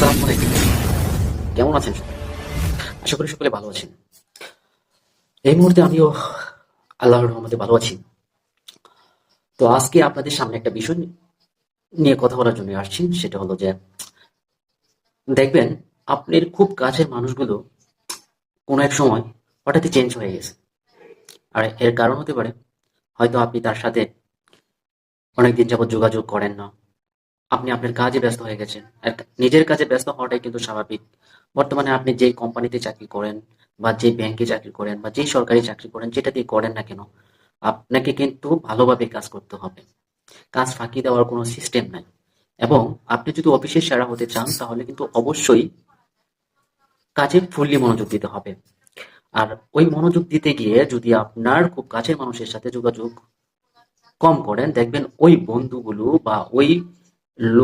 আসসালামু আলাইকুম। কেমন আছেন সবাই? আশা করি সকলে ভালো আছেন। এই মুহূর্তে আমিও আল্লাহর রহমতে ভালো আছি। তো আজকে আপনাদের সামনে একটা বিষয় নিয়ে কথা বলার জন্য আসছি। সেটা হলো যে দেখবেন আপনার খুব কাছের মানুষগুলো কোনো এক সময় হঠাৎই চেঞ্জ হয়ে গেছে। আর এর কারণ হতে পারে হয়তো আপনি তার সাথে অনেকদিন যাবৎ যোগাযোগ করেন না। আপনি আপনার কাজে ব্যস্ত হয়ে গেছেন। আর নিজের কাজে ব্যস্ত হওয়াটাই কিন্তু স্বাভাবিক। বর্তমানে আপনি যেই কোম্পানিতে চাকরি করেন বা যে ব্যাংকে চাকরি করেন বা যেই সরকারি চাকরি করেন যেটাতেই করেন না কেন, আপনাকে কিন্তু ভালোভাবে কাজ করতে হবে। কাজ ফাঁকি দেওয়ার কোনো সিস্টেম নাই। এবং আপনি যদি অফিসের সেরা হতে চান তাহলে কিন্তু অবশ্যই কাজে ফুললি মনোযোগ দিতে হবে। আর ওই মনোযোগ দিতে গিয়ে যদি আপনার খুব কাছের মানুষের সাথে যোগাযোগ কম করেন, দেখবেন ওই বন্ধুগুলো বা ওই